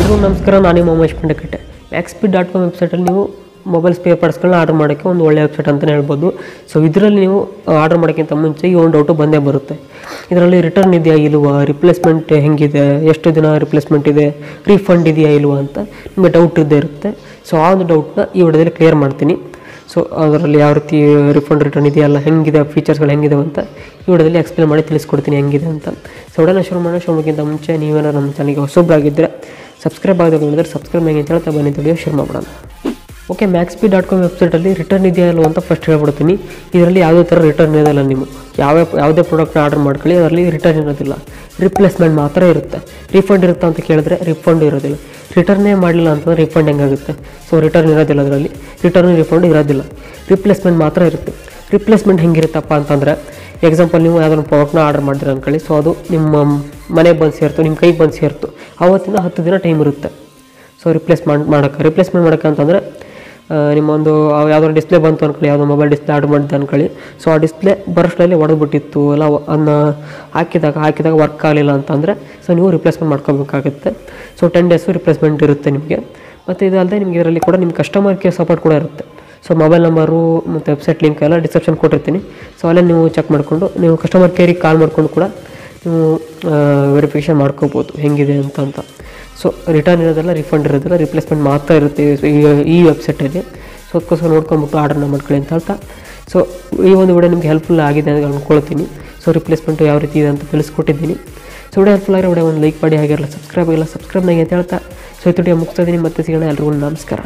ಎಲ್ರಿಗೂ ನಮಸ್ಕಾರ. ನಾನು ಉಮೇಶ್ ಪಂಡಕಟ್ಟೆ. maxbit.com ವೆಬ್ಸೈಟಲ್ಲಿ ನೀವು ಮೊಬೈಲ್ ಸ್ಪೇರ್ ಪಾರ್ಟ್ಸ್ಗಳನ್ನ ಆರ್ಡರ್ ಮಾಡೋಕ್ಕೆ ಒಂದು ಒಳ್ಳೆಯ ವೆಬ್ಸೈಟ್ ಅಂತಲೇ ಹೇಳ್ಬೋದು. ಸೊ ಇದರಲ್ಲಿ ನೀವು ಆರ್ಡರ್ ಮಾಡೋಕ್ಕಿಂತ ಮುಂಚೆ ಈ ಒಂದು ಡೌಟು ಬಂದೇ ಬರುತ್ತೆ. ಇದರಲ್ಲಿ ರಿಟರ್ನ್ ಇದೆಯಾ ಇಲ್ವಾ, ರಿಪ್ಲೇಸ್ಮೆಂಟ್ ಹೆಂಗಿದೆ, ಎಷ್ಟು ದಿನ ರಿಪ್ಲೇಸ್ಮೆಂಟ್ ಇದೆ, ರೀಫಂಡ್ ಇದೆಯಾ ಇಲ್ವಾ ಅಂತ ನಿಮಗೆ ಡೌಟ್ ಇದ್ದೇ ಇರುತ್ತೆ. ಸೊ ಆ ಒಂದು ಡೌಟ್ನ ಈ ವಿಡಿಯೋದಲ್ಲಿ ಕ್ಲಿಯರ್ ಮಾಡ್ತೀನಿ. ಸೊ ಅದರಲ್ಲಿ ಯಾವ ರೀತಿ ರಿಫಂಡ್ ರಿಟರ್ನ್ ಇದೆಯಲ್ಲ, ಹೆಂಗಿದೆ, ಫೀಚರ್ಸ್ಗಳು ಹೆಂಗಿದೆ ಅಂತ ಈ ವಿಡಿಯೋದಲ್ಲಿ ಎಕ್ಸ್ಪ್ಲೇನ್ ಮಾಡಿ ತಿಳಿಸ್ಕೊಡ್ತೀನಿ ಹೆಂಗಿದೆ ಅಂತ. ಸೊ ವಿಡಿಯೋನ ಶುರುಕ್ಕಿಂತ ಮುಂಚೆ ನೀವೇನಾರು ನಮ್ಮ ಚಾನಲ್ಗೆ ಹೊಸಬ್ರಾಗಿದ್ದರೆ ಸಬ್ಸ್ಕ್ರೈಬ್ ಆಗದೆ ಬಂದರೆ ಸಬ್ಸ್ಕ್ರೈಬ್ ಆಗಿ ಅಂತ ಹೇಳ್ತಾ ಬನ್ನಿ ವಿಡಿಯೋ ಶುರು ಮಾಡೋಣ. ಓಕೆ, maxbit.com ವೆಬ್ಸೈಟಲ್ಲಿ ರಿಟರ್ನ್ ಇದೆಯಾ ಇಲ್ವ ಅಂತ ಫಸ್ಟ್ ಹೇಳ್ಬಿಡ್ತೀನಿ. ಇದರಲ್ಲಿ ಯಾವುದೇ ಥರ ರಿಟರ್ನ್ ಇರೋದಿಲ್ಲ. ನೀವು ಯಾವುದೇ ಪ್ರಾಡಕ್ಟ್ನ ಆರ್ಡರ್ ಮಾಡ್ಕೊಳ್ಳಿ, ಅದರಲ್ಲಿ ರಿಟರ್ನ್ ಇರೋದಿಲ್ಲ, ರಿಪ್ಲೇಸ್ಮೆಂಟ್ ಮಾತ್ರ ಇರುತ್ತೆ. ರೀಫಂಡ್ ಇರುತ್ತಾ ಅಂತ ಕೇಳಿದ್ರೆ ರಿಫಂಡ್ ಇರೋದಿಲ್ಲ. ರಿಟರ್ನೇ ಮಾಡಲಿಲ್ಲ ಅಂತಂದರೆ ರಿಫಂಡ್ ಹೆಂಗಾಗುತ್ತೆ? ಸೊ ರಿಟರ್ನ್ ಇರೋದಿಲ್ಲ, ಅದರಲ್ಲಿ ರಿಟರ್ನ್ ರಿಫಂಡ್ ಇರೋದಿಲ್ಲ, ರಿಪ್ಲೇಸ್ಮೆಂಟ್ ಮಾತ್ರ ಇರುತ್ತೆ. ರಿಪ್ಲೇಸ್ಮೆಂಟ್ ಹೆಂಗಿರುತ್ತಪ್ಪ ಅಂತಂದರೆ, ಎಕ್ಸಾಂಪಲ್ ನೀವು ಯಾವುದಾದ್ರು ಪ್ರಾಡಕ್ಟ್ನ ಆರ್ಡರ್ ಮಾಡಿದ್ರೆ ಅಂದ್ಕೊಳ್ಳಿ. ಸೊ ಅದು ನಿಮ್ಮ ಮನೆಗೆ ಬಂದು ಸೇರ್ತು, ನಿಮ್ಮ ಕೈಗೆ ಬಂದು ಸೇರ್ತು, ಆವತ್ತಿನ 10 ದಿನ ಟೈಮ್ ಇರುತ್ತೆ. ಸೊ ರಿಪ್ಲೇಸ್ಮೆಂಟ್ ಮಾಡೋಕ್ಕೆ ಅಂತಂದರೆ ನಿಮ್ಮೊಂದು ಯಾವುದೋ ಡಿಸ್ಪ್ಲೇ ಬಂತು ಅಂದ್ಕೊಳ್ಳಿ, ಯಾವುದೋ ಮೊಬೈಲ್ ಡಿಸ್ಪ್ಲೇ ಆರ್ಡರ್ ಮಾಡಿದ್ದೆ ಅಂದ್ಕೊಳ್ಳಿ. ಸೊ ಆ ಡಿಸ್ಪ್ಲೇ ಬರೋಷ್ಟರಲ್ಲಿ ಹೊಡೆದ್ಬಿಟ್ಟಿತ್ತು, ಎಲ್ಲ ಅದನ್ನ ಹಾಕಿದಾಗ ವರ್ಕ್ ಆಗಲಿಲ್ಲ ಅಂತಂದರೆ ಸೊ ನೀವು ರಿಪ್ಲೇಸ್ಮೆಂಟ್ ಮಾಡ್ಕೋಬೇಕಾಗುತ್ತೆ. ಸೊ 10 ಡೇಸು ರಿಪ್ಲೇಸ್ಮೆಂಟ್ ಇರುತ್ತೆ ನಿಮಗೆ. ಮತ್ತು ಇದಲ್ಲದೆ ನಿಮಗೆ ಇದರಲ್ಲಿ ಕೂಡ ನಿಮ್ಮ ಕಸ್ಟಮರ್ ಕೇರ್ ಸಪೋರ್ಟ್ ಕೂಡ ಇರುತ್ತೆ. ಸೊ ಮೊಬೈಲ್ ನಂಬರು ಮತ್ತು ವೆಬ್ಸೈಟ್ ಲಿಂಕ್ ಎಲ್ಲ ಡಿಸ್ಕ್ರಿಪ್ಷನ್ ಕೊಟ್ಟಿರ್ತೀನಿ. ಸೊ ಅಲ್ಲೇ ನೀವು ಚೆಕ್ ಮಾಡಿಕೊಂಡು ನೀವು ಕಸ್ಟಮರ್ ಕೇರಿಗೆ ಕಾಲ್ ಮಾಡಿಕೊಂಡು ಕೂಡ ನೀವು ವೆರಿಫಿಕೇಷನ್ ಮಾಡ್ಕೋಬೋದು ಹೆಂಗಿದೆ ಅಂತ. ಸೊ ರಿಟರ್ನ್ ಇರೋದಿಲ್ಲ, ರಿಫಂಡ್ ಇರೋದಿಲ್ಲ, ರಿಪ್ಲೇಸ್ಮೆಂಟ್ ಮಾತ್ರ ಇರುತ್ತೆ ಈ ವೆಬ್ಸೈಟಲ್ಲಿ. ಸೊ ಅದಕ್ಕೋಸ್ಕರ ನೋಡ್ಕೊಂಬಿಟ್ಟು ಆರ್ಡರ್ನ ಮಾಡ್ಕೊಳ್ಳಿ ಅಂತ ಹೇಳ್ತಾ, ಸೊ ಈ ಒಂದು ವಿಡಿಯೋ ನಿಮಗೆ ಹೆಲ್ಪ್ಫುಲ್ ಆಗಿದೆ ಅಂತ ಅಂದ್ಕೊಳ್ತೀನಿ. ಸೊ ರಿಪ್ಲೇಸ್ಮೆಂಟು ಯಾವ ರೀತಿ ಇದೆ ಅಂತ ತಿಳಿಸ್ಕೊಟ್ಟಿದ್ದೀನಿ. ಸೊ ವಿಡಿಯೋ ಹೆಲ್ಪ್ಫುಲ್ ಆಗಿರೋ ವಿಡಿಯೋ ಒಂದು ಲೈಕ್ ಮಾಡಿ, ಹಾಗಿರಲ್ಲ ಸಬ್ಸ್ಕ್ರೈಬ್ ಆಗಿಲ್ಲ ಸಬ್ಸ್ಕ್ರೈಬ್ನಾಗೆ ಅಂತ ಹೇಳ್ತಾ, ಸೊ ಈ ವಿಡಿಯೋ ಮುಗಿಸ್ತಾ ಇದ್ದೀನಿ. ಮತ್ತೆ ಸಿಗೋಣ. ಎಲ್ರಿಗೂ ನಮಸ್ಕಾರ.